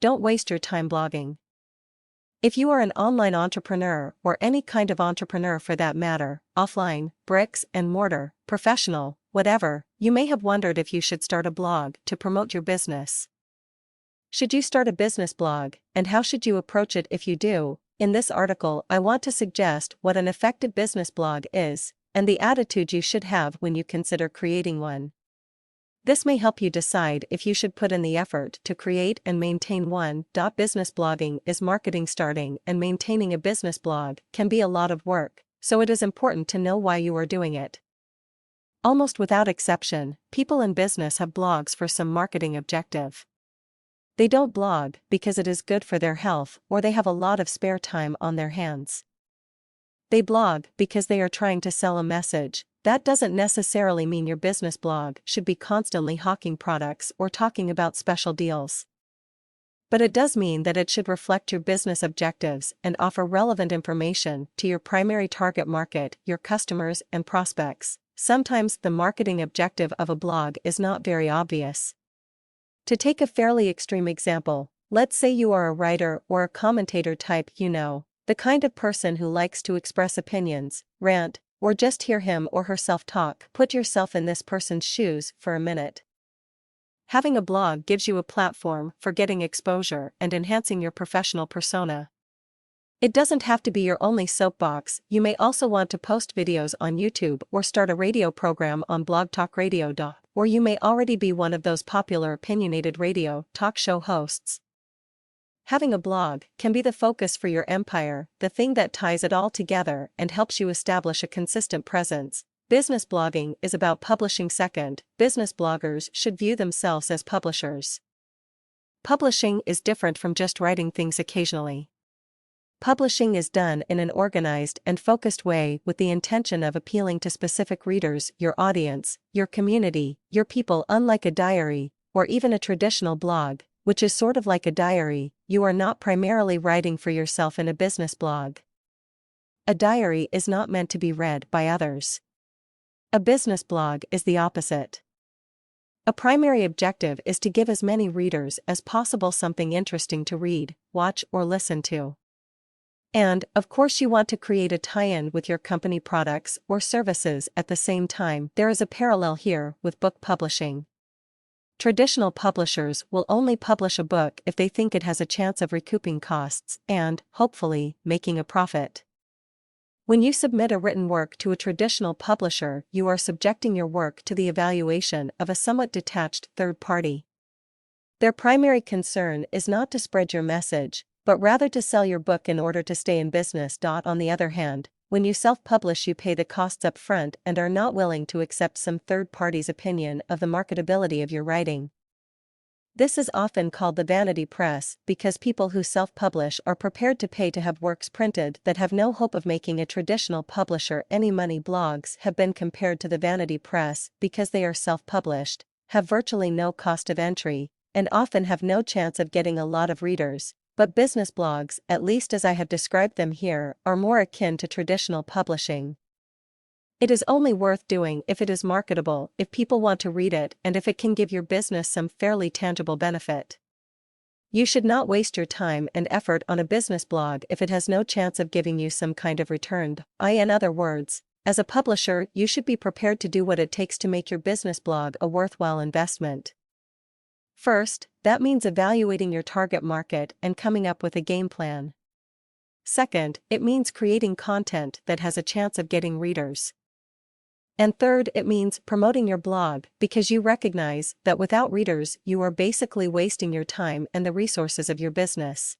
don't waste your time blogging. If you are an online entrepreneur or any kind of entrepreneur for that matter, offline, bricks and mortar, professional, whatever, you may have wondered if you should start a blog to promote your business. Should you start a business blog, and how should you approach it if you do? In this article, I want to suggest what an effective business blog is, and the attitude you should have when you consider creating one. This may help you decide if you should put in the effort to create and maintain one. Business blogging is marketing. Starting and maintaining a business blog can be a lot of work, so it is important to know why you are doing it. Almost without exception, people in business have blogs for some marketing objective. They don't blog because it is good for their health or they have a lot of spare time on their hands. They blog because they are trying to sell a message. That doesn't necessarily mean your business blog should be constantly hawking products or talking about special deals. But it does mean that it should reflect your business objectives and offer relevant information to your primary target market, your customers and prospects. Sometimes the marketing objective of a blog is not very obvious. To take a fairly extreme example, let's say you are a writer or a commentator type, the kind of person who likes to express opinions, rant, or just hear him or herself talk. Put yourself in this person's shoes for a minute. Having a blog gives you a platform for getting exposure and enhancing your professional persona. It doesn't have to be your only soapbox. You may also want to post videos on YouTube or start a radio program on Blog Talk Radio. Or you may already be one of those popular opinionated radio talk show hosts. Having a blog can be the focus for your empire, the thing that ties it all together and helps you establish a consistent presence. Business blogging is about publishing. Second, business bloggers should view themselves as publishers. Publishing is different from just writing things occasionally. Publishing is done in an organized and focused way with the intention of appealing to specific readers, your audience, your community, your people. Unlike a diary, or even a traditional blog, which is sort of like a diary, you are not primarily writing for yourself in a business blog. A diary is not meant to be read by others. A business blog is the opposite. A primary objective is to give as many readers as possible something interesting to read, watch, or listen to. And, of course, you want to create a tie-in with your company products or services at the same time. There is a parallel here with book publishing. Traditional publishers will only publish a book if they think it has a chance of recouping costs and, hopefully, making a profit. When you submit a written work to a traditional publisher, you are subjecting your work to the evaluation of a somewhat detached third party. Their primary concern is not to spread your message, but rather to sell your book in order to stay in business. On the other hand, when you self-publish, you pay the costs up front and are not willing to accept some third party's opinion of the marketability of your writing. This is often called the vanity press because people who self-publish are prepared to pay to have works printed that have no hope of making a traditional publisher any money. Blogs have been compared to the vanity press because they are self-published, have virtually no cost of entry, and often have no chance of getting a lot of readers. But business blogs, at least as I have described them here, are more akin to traditional publishing. It is only worth doing if it is marketable, if people want to read it, and if it can give your business some fairly tangible benefit. You should not waste your time and effort on a business blog if it has no chance of giving you some kind of return. In other words, as a publisher, you should be prepared to do what it takes to make your business blog a worthwhile investment. First, that means evaluating your target market and coming up with a game plan. Second, it means creating content that has a chance of getting readers. And third, it means promoting your blog because you recognize that without readers, you are basically wasting your time and the resources of your business.